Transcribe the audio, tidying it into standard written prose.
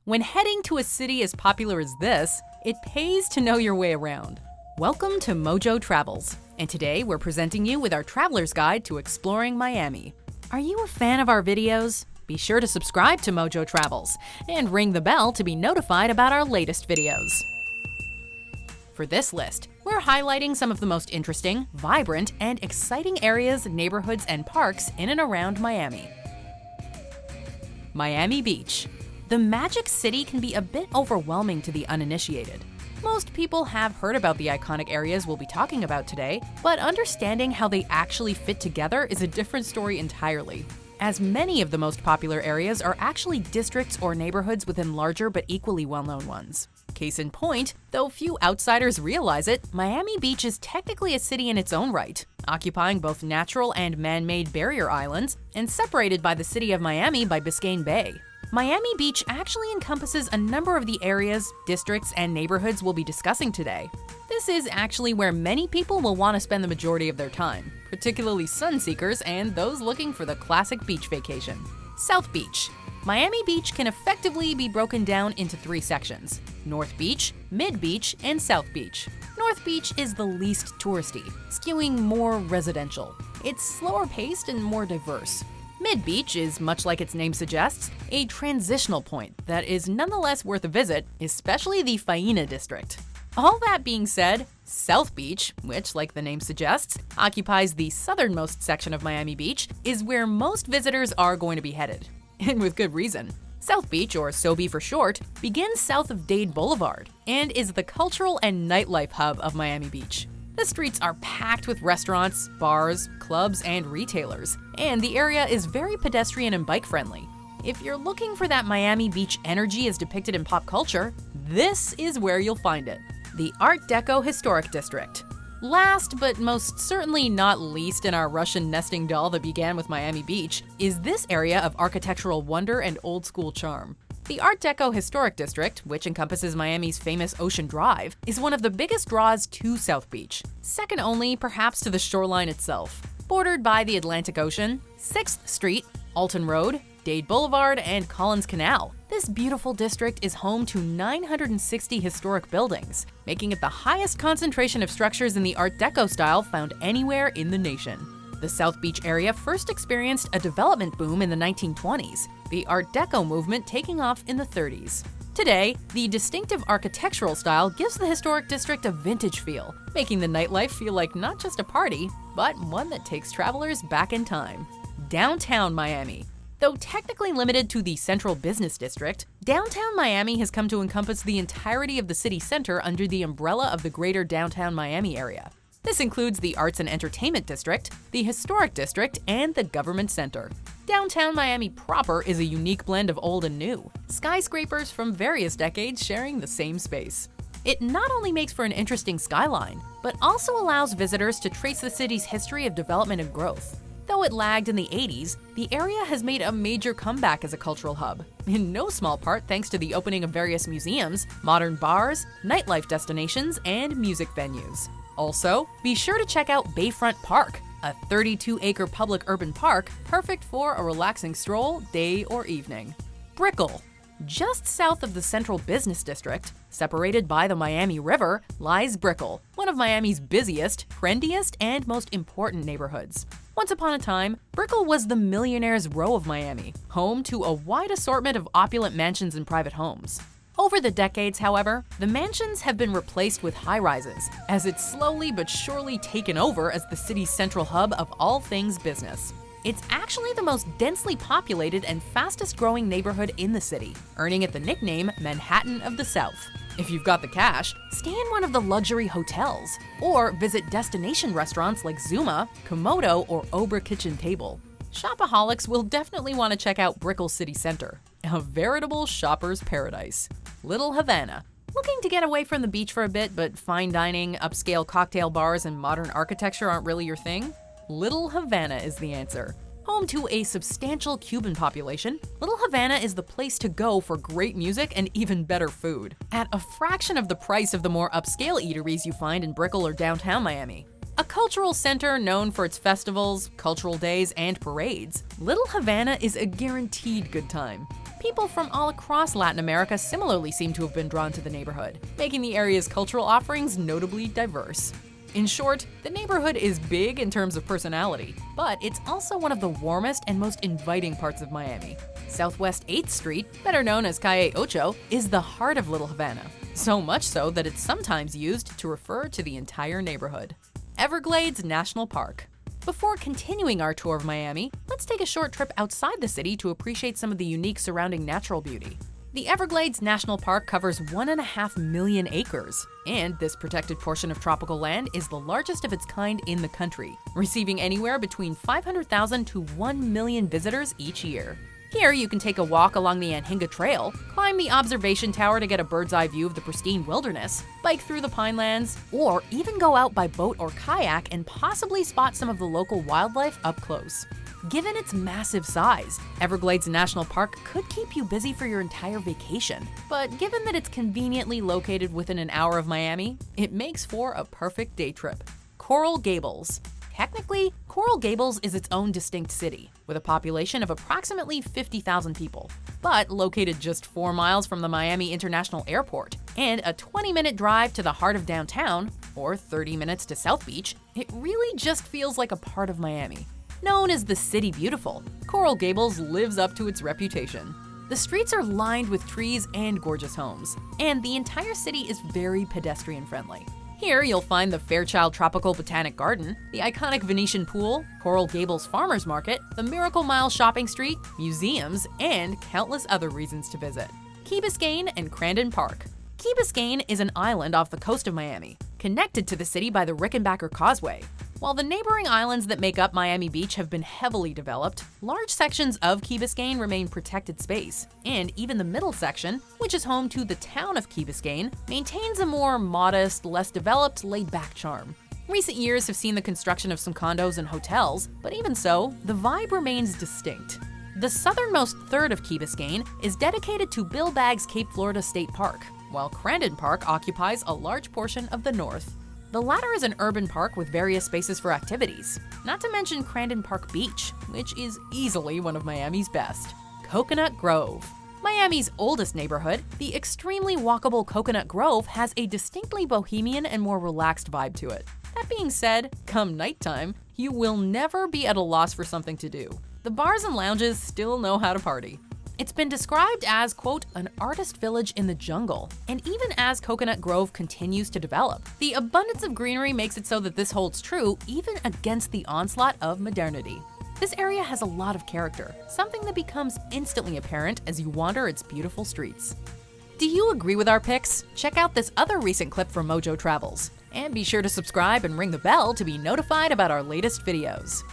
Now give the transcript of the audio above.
When heading to a city as popular as this, it pays to know your way around. Welcome to MojoTravels, and today we're presenting you with our traveler's guide to exploring Miami. Are you a fan of our videos? Be sure to subscribe to MojoTravels and ring the bell to be notified about our latest videos. For this list, we're highlighting some of the most interesting, vibrant, and exciting areas, neighborhoods, and parks in and around Miami. Miami Beach. The Magic City can be a bit overwhelming to the uninitiated. Most people have heard about the iconic areas we'll be talking about today, but understanding how they actually fit together is a different story entirely, as many of the most popular areas are actually districts or neighborhoods within larger but equally well-known ones. Case in point, though few outsiders realize it, Miami Beach is technically a city in its own right, occupying both natural and man-made barrier islands and separated by the city of Miami by Biscayne Bay. Miami Beach actually encompasses a number of the areas, districts, and neighborhoods we'll be discussing today. This is actually where many people will want to spend the majority of their time, particularly sun seekers and those looking for the classic beach vacation. South Beach. Miami Beach can effectively be broken down into three sections: North Beach, Mid Beach, and South Beach. North Beach is the least touristy, skewing more residential. It's slower paced and more diverse. Mid Beach is, much like its name suggests, a transitional point that is nonetheless worth a visit, especially the Faena district. All that being said, South Beach, which, like the name suggests, occupies the southernmost section of Miami Beach, is where most visitors are going to be headed. And with good reason. South Beach, or SoBe for short, begins south of Dade Boulevard and is the cultural and nightlife hub of Miami Beach. The streets are packed with restaurants, bars, clubs, and retailers, and the area is very pedestrian and bike-friendly. If you're looking for that Miami Beach energy as depicted in pop culture, this is where you'll find it. The Art Deco Historic District. Last, but most certainly not least in our Russian nesting doll that began with Miami Beach, is this area of architectural wonder and old-school charm. The Art Deco Historic District, which encompasses Miami's famous Ocean Drive, is one of the biggest draws to South Beach, second only perhaps to the shoreline itself. Bordered by the Atlantic Ocean, 6th Street, Alton Road, Dade Boulevard, and Collins Canal, this beautiful district is home to 960 historic buildings, making it the highest concentration of structures in the Art Deco style found anywhere in the nation. The South Beach area first experienced a development boom in the 1920s, the Art Deco movement taking off in the 30s. Today, the distinctive architectural style gives the historic district a vintage feel, making the nightlife feel like not just a party, but one that takes travelers back in time. Downtown Miami. Though technically limited to the Central Business District, downtown Miami has come to encompass the entirety of the city center under the umbrella of the greater downtown Miami area. This includes the Arts and Entertainment District, the Historic District, and the Government Center. Downtown Miami proper is a unique blend of old and new, skyscrapers from various decades sharing the same space. It not only makes for an interesting skyline, but also allows visitors to trace the city's history of development and growth. Though it lagged in the 80s, the area has made a major comeback as a cultural hub, in no small part thanks to the opening of various museums, modern bars, nightlife destinations, and music venues. Also, be sure to check out Bayfront Park, a 32-acre public urban park perfect for a relaxing stroll, day or evening. Brickell. Just south of the Central Business District, separated by the Miami River, lies Brickell, one of Miami's busiest, trendiest, and most important neighborhoods. Once upon a time, Brickell was the millionaire's row of Miami, home to a wide assortment of opulent mansions and private homes. Over the decades, however, the mansions have been replaced with high-rises, as it's slowly but surely taken over as the city's central hub of all things business. It's actually the most densely populated and fastest-growing neighborhood in the city, earning it the nickname Manhattan of the South. If you've got the cash, stay in one of the luxury hotels, or visit destination restaurants like Zuma, Komodo, or Obra Kitchen Table. Shopaholics will definitely want to check out Brickell City Center, a veritable shopper's paradise. Little Havana. Looking to get away from the beach for a bit, but fine dining, upscale cocktail bars, and modern architecture aren't really your thing? Little Havana is the answer. Home to a substantial Cuban population, Little Havana is the place to go for great music and even better food, at a fraction of the price of the more upscale eateries you find in Brickell or downtown Miami. A cultural center known for its festivals, cultural days, and parades, Little Havana is a guaranteed good time. People from all across Latin America similarly seem to have been drawn to the neighborhood, making the area's cultural offerings notably diverse. In short, the neighborhood is big in terms of personality, but it's also one of the warmest and most inviting parts of Miami. Southwest 8th Street, better known as Calle Ocho, is the heart of Little Havana, so much so that it's sometimes used to refer to the entire neighborhood. Everglades National Park. Before continuing our tour of Miami, let's take a short trip outside the city to appreciate some of the unique surrounding natural beauty. The Everglades National Park covers 1.5 million acres, and this protected portion of tropical land is the largest of its kind in the country, receiving anywhere between 500,000 to 1 million visitors each year. Here, you can take a walk along the Anhinga Trail, climb the observation tower to get a bird's-eye view of the pristine wilderness, bike through the pinelands, or even go out by boat or kayak and possibly spot some of the local wildlife up close. Given its massive size, Everglades National Park could keep you busy for your entire vacation. But given that it's conveniently located within an hour of Miami, it makes for a perfect day trip. Coral Gables. Technically, Coral Gables is its own distinct city, with a population of approximately 50,000 people, but located just 4 miles from the Miami International Airport, and a 20-minute drive to the heart of downtown, or 30 minutes to South Beach, it really just feels like a part of Miami. Known as the City Beautiful, Coral Gables lives up to its reputation. The streets are lined with trees and gorgeous homes, and the entire city is very pedestrian-friendly. Here, you'll find the Fairchild Tropical Botanic Garden, the iconic Venetian Pool, Coral Gables Farmers Market, the Miracle Mile Shopping Street, museums, and countless other reasons to visit. Key Biscayne and Crandon Park. Key Biscayne is an island off the coast of Miami, connected to the city by the Rickenbacker Causeway. While the neighboring islands that make up Miami Beach have been heavily developed, large sections of Key Biscayne remain protected space, and even the middle section, which is home to the town of Key Biscayne, maintains a more modest, less developed, laid-back charm. Recent years have seen the construction of some condos and hotels, but even so, the vibe remains distinct. The southernmost third of Key Biscayne is dedicated to Bill Baggs Cape Florida State Park, while Crandon Park occupies a large portion of the north. The latter is an urban park with various spaces for activities, not to mention Crandon Park Beach, which is easily one of Miami's best. Coconut Grove. Miami's oldest neighborhood, the extremely walkable Coconut Grove has a distinctly bohemian and more relaxed vibe to it. That being said, come nighttime, you will never be at a loss for something to do. The bars and lounges still know how to party. It's been described as, quote, an artist village in the jungle, and even as Coconut Grove continues to develop, the abundance of greenery makes it so that this holds true even against the onslaught of modernity. This area has a lot of character, something that becomes instantly apparent as you wander its beautiful streets. Do you agree with our picks? Check out this other recent clip from MojoTravels, and be sure to subscribe and ring the bell to be notified about our latest videos.